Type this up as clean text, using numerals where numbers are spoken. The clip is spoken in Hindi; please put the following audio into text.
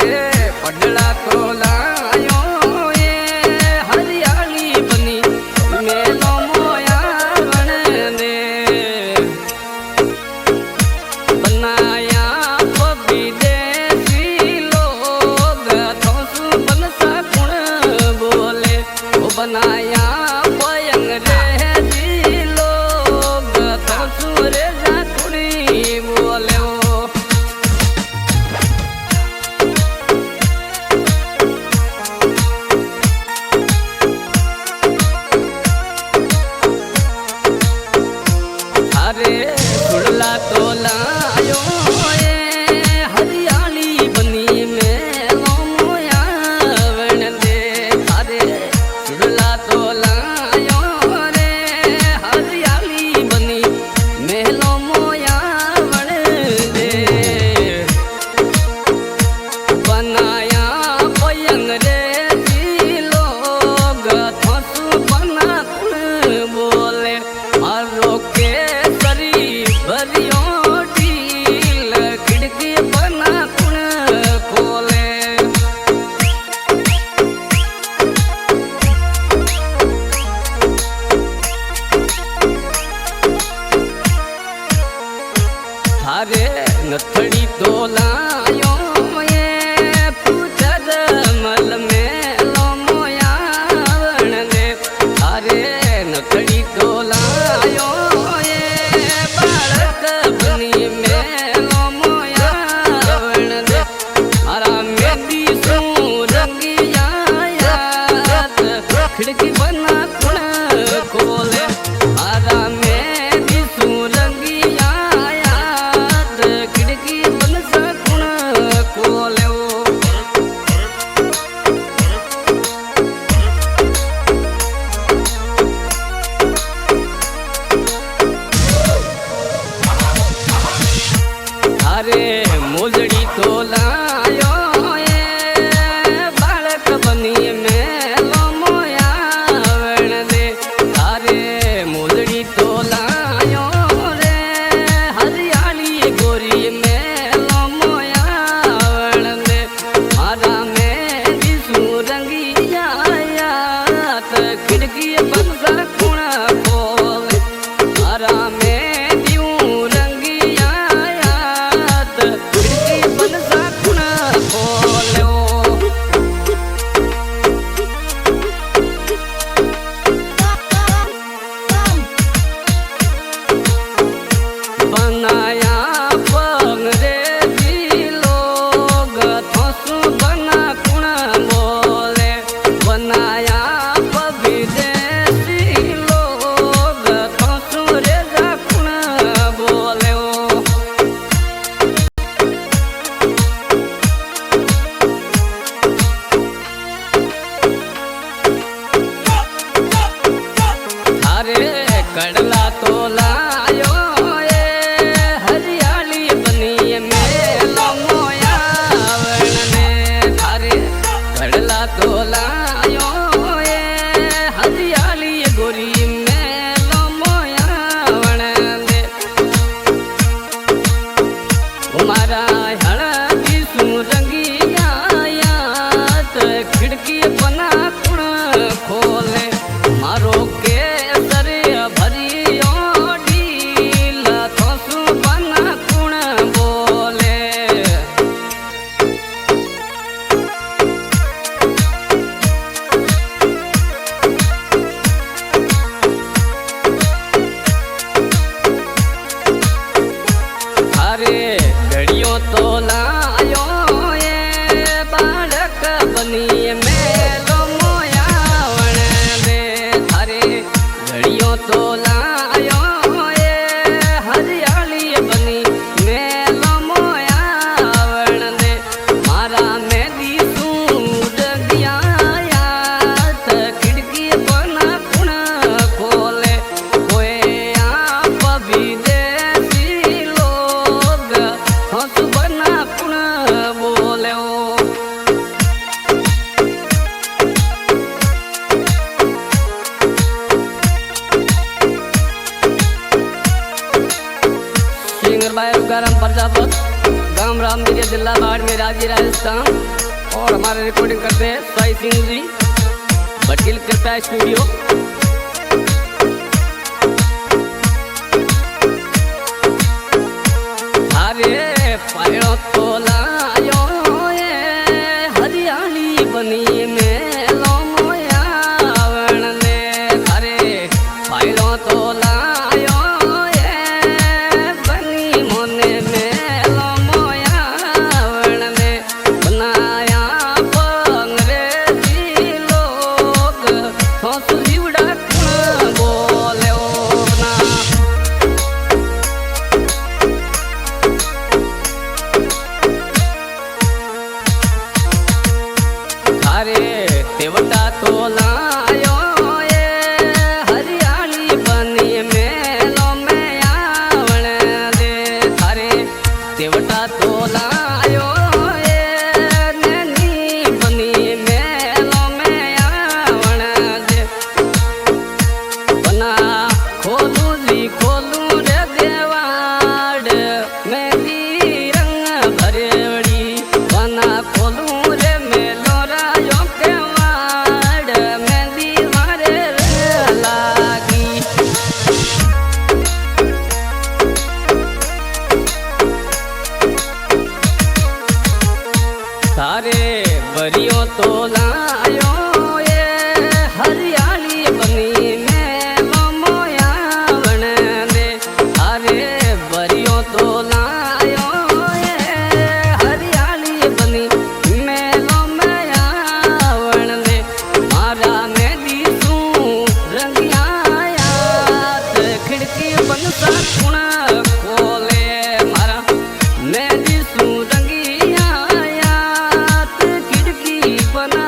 पडला तो लायो ये हरियाली बनी मेलो मोया वन ने बनाया विदेशी लोग थोसु बनसा कुण बोले वो बनाया अंग्रेजी लोग थोसु रे जाकुड़ी बोले अरे सुड़ला तो लायो ये हरियाली बनी मेलो मोया वन दे अरे सुड़ला तो लायो रे हरियाली बनी मेलो मोया वन दे बनाया कोई अंग्रेजी लोग थोसु बना कुण बोले मारो के भरियो ढील खिड़की बना कुण खोले थारे नथड़ी तो लायो ये पूजर मल में लो मोया वन दे थारे नथड़ी तो लायो खिड़की बना कुण खोले आरा में दिसू रंगिया याद खिड़की बनसा कुण खोले अरे मोजड़ी तो लायो ये बालक बनी में तो लायो रे हरियाली गोरी में लो मोया वन दे मारा में दिसू रंगिया यात खिड़की बनसा कुण खोले मारा में दियूं रंगिया यात खिड़की बनसा कुण खोले बनाया अंग्रेजी लोग थोसु बना कुण बोले बनाया विदेशी लोग थोसु रे जा कुण बोले अरे कड़ला तो लायो तो लायो ये हरियाली गोरी में लो मोया वन दे मारा हळदी सू रंगिया यात खिड़की बना कुण खोले मारो के सर भरियो ढील थोसु बना कुण बोले मेरे जिला बाड़मेर राज्य राजस्थान। और हमारे रिकॉर्डिंग करते हैं साई सिंह जी, भटकिल कृपा स्टूडियो। अरे पायड़ो तो लायो हरियाली बनी में लो मोया वण ने। अरे पायड़ो तो लायो बनी मोने में लो मोया वण ने। बनाया अंग्रेजी लोग सोच जीवड़ा बोले ना। अरे तेवटा तो लायो हरियाली बनी में लो में आवण दे। अरे तेवटा तो लायो नैनी बनी में लो में आवण दे। बना खोलू जी खोलू रे देवाड़ मेरी रंग भरेड़ी। बना खोलू रे मेलो रायो के वाड़ मेहंदी मारे लागी। सारे बरियो तो लायो हरियाली बनी में लो मोया वण दे। अरे बरियो तो लायो हरियाली बनी में लो मोया वण दे। मारा मेहंदी सू रंगिया खिड़की बनसा खुण खोले। मारा मेहंदी सू रंगिया खिड़की बना